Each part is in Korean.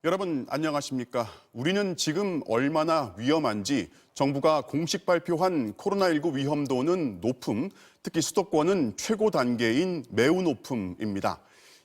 여러분 안녕하십니까? 우리는 지금 얼마나 위험한지 정부가 공식 발표한 코로나19 위험도는 높음, 특히 수도권은 최고 단계인 매우 높음입니다.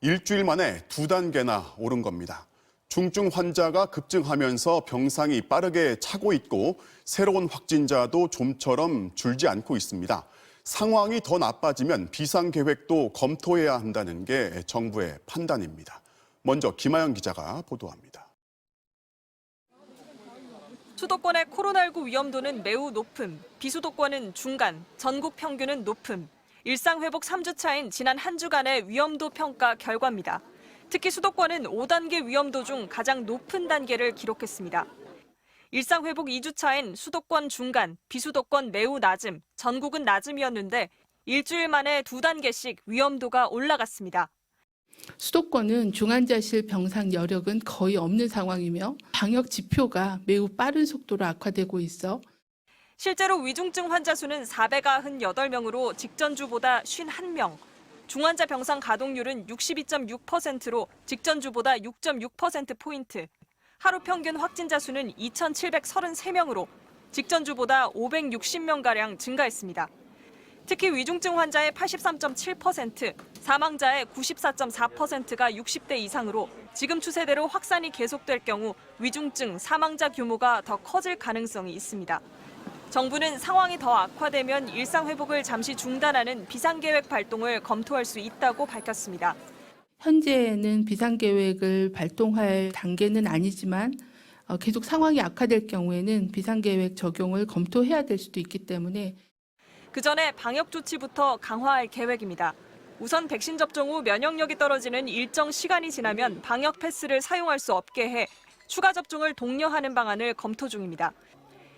일주일 만에 2단계나 오른 겁니다. 중증 환자가 급증하면서 병상이 빠르게 차고 있고 새로운 확진자도 좀처럼 줄지 않고 있습니다. 상황이 더 나빠지면 비상계획도 검토해야 한다는 게 정부의 판단입니다. 먼저 김하영 기자가 보도합니다. 수도권의 코로나19 위험도는 매우 높음, 비수도권은 중간, 전국 평균은 높음. 일상회복 3주차인 지난 한 주간의 위험도 평가 결과입니다. 특히 수도권은 5단계 위험도 중 가장 높은 단계를 기록했습니다. 일상회복 2주차인 수도권 중간, 비수도권 매우 낮음, 전국은 낮음이었는데 일주일 만에 2단계씩 위험도가 올라갔습니다. 수도권은 중환자실 병상 여력은 거의 없는 상황이며 방역 지표가 매우 빠른 속도로 악화되고 있어 실제로 위중증 환자 수는 498명으로 직전주보다 51명, 중환자 병상 가동률은 62.6%로 직전주보다 6.6%포인트, 하루 평균 확진자 수는 2,733명으로 직전주보다 560명가량 증가했습니다. 특히 위중증 환자의 83.7%, 사망자의 94.4%가 60대 이상으로 지금 추세대로 확산이 계속될 경우 위중증 사망자 규모가 더 커질 가능성이 있습니다. 정부는 상황이 더 악화되면 일상회복을 잠시 중단하는 비상계획 발동을 검토할 수 있다고 밝혔습니다. 현재는 비상계획을 발동할 단계는 아니지만 계속 상황이 악화될 경우에는 비상계획 적용을 검토해야 될 수도 있기 때문에 그 전에 방역 조치부터 강화할 계획입니다. 우선 백신 접종 후 면역력이 떨어지는 일정 시간이 지나면 방역 패스를 사용할 수 없게 해 추가 접종을 독려하는 방안을 검토 중입니다.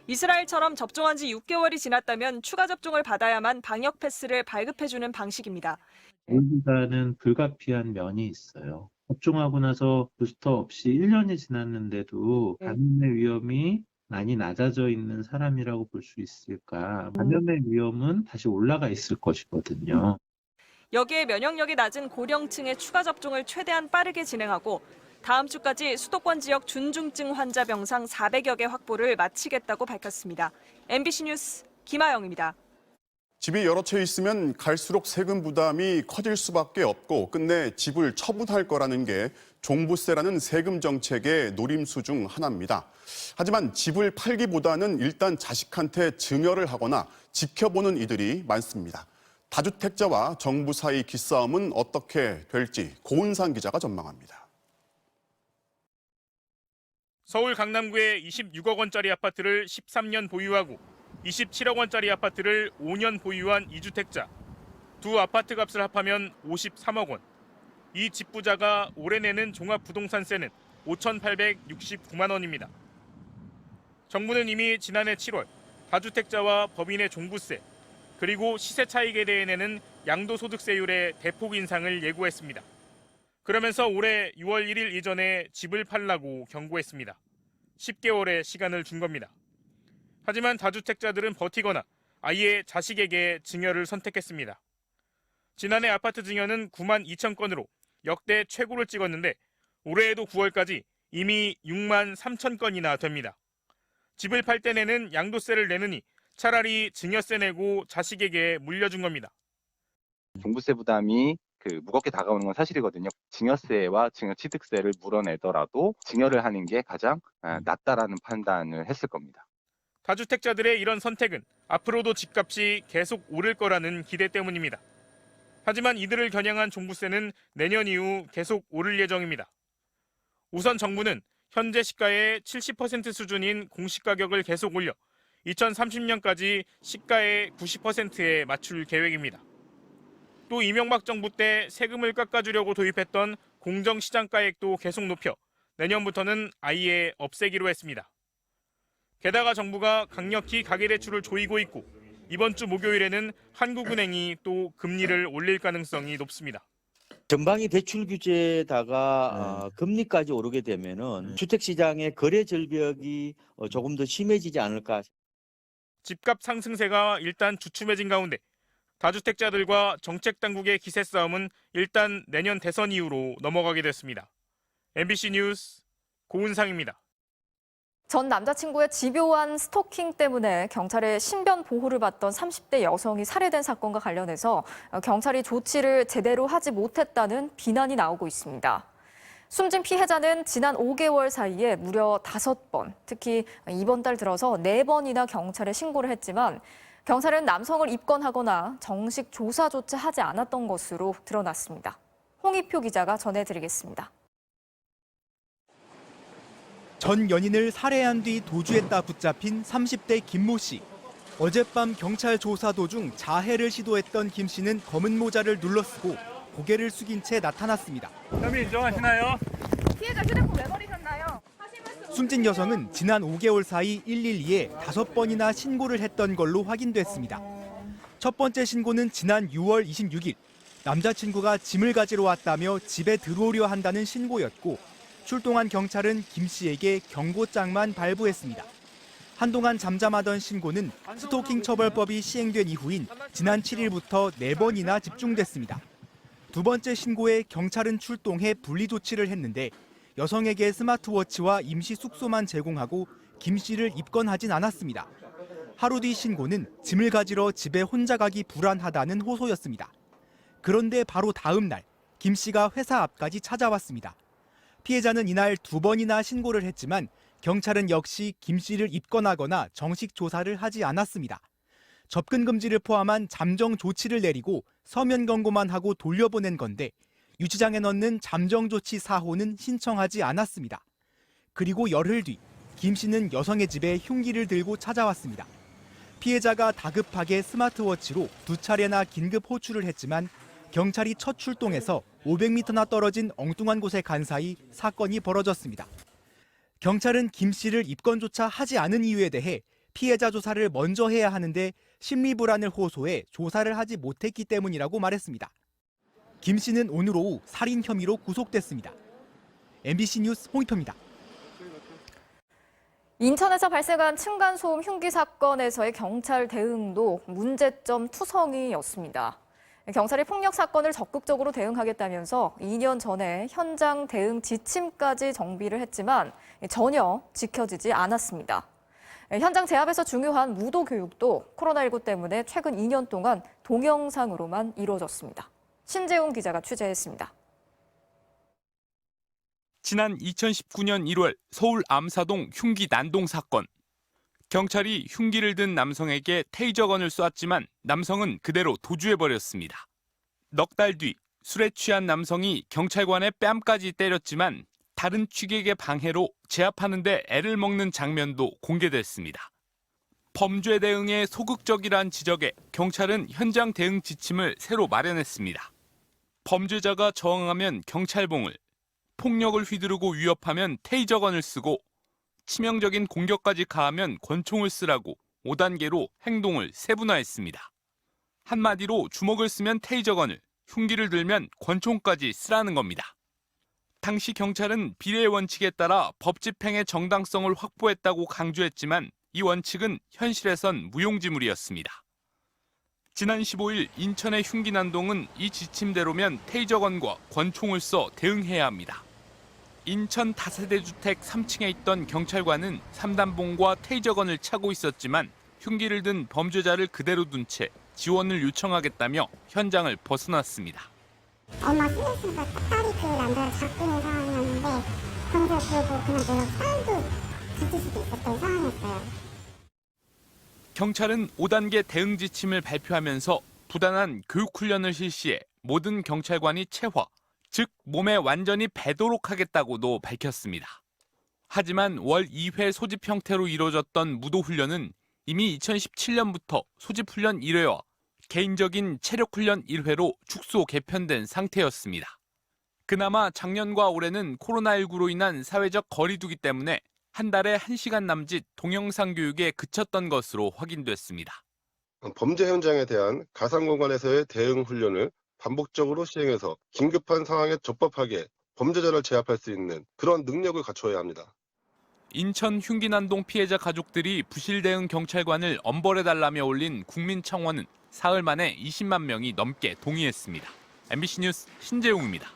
이스라엘처럼 접종한 지 6개월이 지났다면 추가 접종을 받아야만 방역 패스를 발급해주는 방식입니다. 보호기간은 불가피한 면이 있어요. 접종하고 나서 부스터 없이 1년이 지났는데도 감염의 위험이 많이 낮아져 있는 사람이라고 볼 수 있을까? 감염의 위험은 다시 올라가 있을 것이거든요. 여기에 면역력이 낮은 고령층의 추가 접종을 최대한 빠르게 진행하고 다음 주까지 수도권 지역 준중증 환자 병상 400여 개 확보를 마치겠다고 밝혔습니다. MBC 뉴스 김하영입니다. 집이 여러 채 있으면 갈수록 세금 부담이 커질 수밖에 없고 끝내 집을 처분할 거라는 게 종부세라는 세금 정책의 노림수 중 하나입니다. 하지만 집을 팔기보다는 일단 자식한테 증여를 하거나 지켜보는 이들이 많습니다. 다주택자와 정부 사이 기싸움은 어떻게 될지 고은상 기자가 전망합니다. 서울 강남구의 26억 원짜리 아파트를 13년 보유하고 27억 원짜리 아파트를 5년 보유한 2주택자. 두 아파트 값을 합하면 53억 원. 이 집 부자가 올해 내는 종합부동산세는 5,869만 원입니다. 정부는 이미 지난해 7월 다주택자와 법인의 종부세, 그리고 시세 차익에 대해 내는 양도소득세율의 대폭 인상을 예고했습니다. 그러면서 올해 6월 1일 이전에 집을 팔라고 경고했습니다. 10개월의 시간을 준 겁니다. 하지만 다주택자들은 버티거나 아예 자식에게 증여를 선택했습니다. 지난해 아파트 증여는 9만 2천 건으로 역대 최고를 찍었는데 올해에도 9월까지 이미 6만 3천 건이나 됩니다. 집을 팔 때 내는 양도세를 내느니 차라리 증여세 내고 자식에게 물려준 겁니다. 종부세 부담이 무겁게 다가오는 건 사실이거든요. 증여세와 증여취득세를 물어내더라도 증여를 하는 게 가장 낫다라는 판단을 했을 겁니다. 다주택자들의 이런 선택은 앞으로도 집값이 계속 오를 거라는 기대 때문입니다. 하지만 이들을 겨냥한 종부세는 내년 이후 계속 오를 예정입니다. 우선 정부는 현재 시가의 70% 수준인 공시가격을 계속 올려 2030년까지 시가의 90%에 맞출 계획입니다. 또 이명박 정부 때 세금을 깎아주려고 도입했던 공정시장가액도 계속 높여 내년부터는 아예 없애기로 했습니다. 게다가 정부가 강력히 가계대출을 조이고 있고 이번 주 목요일에는 한국은행이 또 금리를 올릴 가능성이 높습니다. 전방위 대출 규제에다가 금리까지 오르게 되면은 주택시장의 거래 절벽이 조금 더 심해지지 않을까. 집값 상승세가 일단 주춤해진 가운데 다주택자들과 정책당국의 기세 싸움은 일단 내년 대선 이후로 넘어가게 됐습니다. MBC 뉴스 고은상입니다. 전 남자친구의 집요한 스토킹 때문에 경찰의 신변 보호를 받던 30대 여성이 살해된 사건과 관련해서 경찰이 조치를 제대로 하지 못했다는 비난이 나오고 있습니다. 숨진 피해자는 지난 5개월 사이에 무려 5번, 특히 이번 달 들어서 4번이나 경찰에 신고를 했지만 경찰은 남성을 입건하거나 정식 조사조차 하지 않았던 것으로 드러났습니다. 홍익표 기자가 전해드리겠습니다. 전 연인을 살해한 뒤 도주했다 붙잡힌 30대 김모 씨. 어젯밤 경찰 조사 도중 자해를 시도했던 김 씨는 검은 모자를 눌러쓰고 고개를 숙인 채 나타났습니다. 혐의 인정하시나요? 피해자 휴대폰 왜 버리셨나요? 숨진 여성은 지난 5개월 사이 112에 5번이나 신고를 했던 걸로 확인됐습니다. 첫 번째 신고는 지난 6월 26일. 남자친구가 짐을 가지러 왔다며 집에 들어오려 한다는 신고였고 출동한 경찰은 김 씨에게 경고장만 발부했습니다. 한동안 잠잠하던 신고는 스토킹 처벌법이 시행된 이후인 지난 7일부터 4번이나 집중됐습니다. 두 번째 신고에 경찰은 출동해 분리 조치를 했는데 여성에게 스마트워치와 임시 숙소만 제공하고 김 씨를 입건하진 않았습니다. 하루 뒤 신고는 짐을 가지러 집에 혼자 가기 불안하다는 호소였습니다. 그런데 바로 다음 날 김 씨가 회사 앞까지 찾아왔습니다. 피해자는 이날 2번이나 신고를 했지만 경찰은 역시 김 씨를 입건하거나 정식 조사를 하지 않았습니다. 접근 금지를 포함한 잠정 조치를 내리고 서면 경고만 하고 돌려보낸 건데 유치장에 넣는 잠정 조치 사호는 신청하지 않았습니다. 그리고 열흘 뒤 김 씨는 여성의 집에 흉기를 들고 찾아왔습니다. 피해자가 다급하게 스마트워치로 2차례나 긴급 호출을 했지만 경찰이 첫 출동해서 500m나 떨어진 엉뚱한 곳에 간 사이 사건이 벌어졌습니다. 경찰은 김 씨를 입건조차 하지 않은 이유에 대해 피해자 조사를 먼저 해야 하는데 심리불안을 호소해 조사를 하지 못했기 때문이라고 말했습니다. 김 씨는 오늘 오후 살인 혐의로 구속됐습니다. MBC 뉴스 홍익표입니다. 인천에서 발생한 층간소음 흉기 사건에서의 경찰 대응도 문제점 투성이였습니다. 경찰이 폭력 사건을 적극적으로 대응하겠다면서 2년 전에 현장 대응 지침까지 정비를 했지만 전혀 지켜지지 않았습니다. 현장 제압에서 중요한 무도 교육도 코로나19 때문에 최근 2년 동안 동영상으로만 이루어졌습니다. 신재웅 기자가 취재했습니다. 지난 2019년 1월 서울 암사동 흉기 난동 사건. 경찰이 흉기를 든 남성에게 테이저건을 쏘았지만 남성은 그대로 도주해버렸습니다. 넉 달 뒤 술에 취한 남성이 경찰관의 뺨까지 때렸지만 다른 취객의 방해로 제압하는 데 애를 먹는 장면도 공개됐습니다. 범죄 대응에 소극적이란 지적에 경찰은 현장 대응 지침을 새로 마련했습니다. 범죄자가 저항하면 경찰봉을, 폭력을 휘두르고 위협하면 테이저건을 쓰고 치명적인 공격까지 가하면 권총을 쓰라고 5단계로 행동을 세분화했습니다. 한마디로 주먹을 쓰면 테이저건을, 흉기를 들면 권총까지 쓰라는 겁니다. 당시 경찰은 비례의 원칙에 따라 법 집행의 정당성을 확보했다고 강조했지만 이 원칙은 현실에선 무용지물이었습니다. 지난 15일 인천의 흉기 난동은 이 지침대로면 테이저건과 권총을 써 대응해야 합니다. 인천 다세대 주택 3층에 있던 경찰관은 3단봉과 테이저건을 차고 있었지만 흉기를 든 범죄자를 그대로 둔 채 지원을 요청하겠다며 현장을 벗어났습니다. 엄마 쓰레기가 딸이 그 남자를 잡고 있는 상황이었는데 경찰 그러고 그냥 내가 딸도 뒤질 수도 있었던 상황이었어요. 경찰은 5단계 대응 지침을 발표하면서 부단한 교육훈련을 실시해 모든 경찰관이 체화, 즉 몸에 완전히 배도록 하겠다고도 밝혔습니다. 하지만 월 2회 소집 형태로 이루어졌던 무도훈련은 이미 2017년부터 소집훈련 1회와 개인적인 체력훈련 1회로 축소 개편된 상태였습니다. 그나마 작년과 올해는 코로나19로 인한 사회적 거리두기 때문에 한 달에 1시간 남짓 동영상 교육에 그쳤던 것으로 확인됐습니다. 범죄 현장에 대한 가상공간에서의 대응 훈련을 반복적으로 시행해서 긴급한 상황에 적법하게 범죄자를 제압할 수 있는 그런 능력을 갖춰야 합니다. 인천 흉기 난동 피해자 가족들이 부실 대응 경찰관을 엄벌해달라며 올린 국민청원은 사흘 만에 20만 명이 넘게 동의했습니다. MBC 뉴스 신재웅입니다.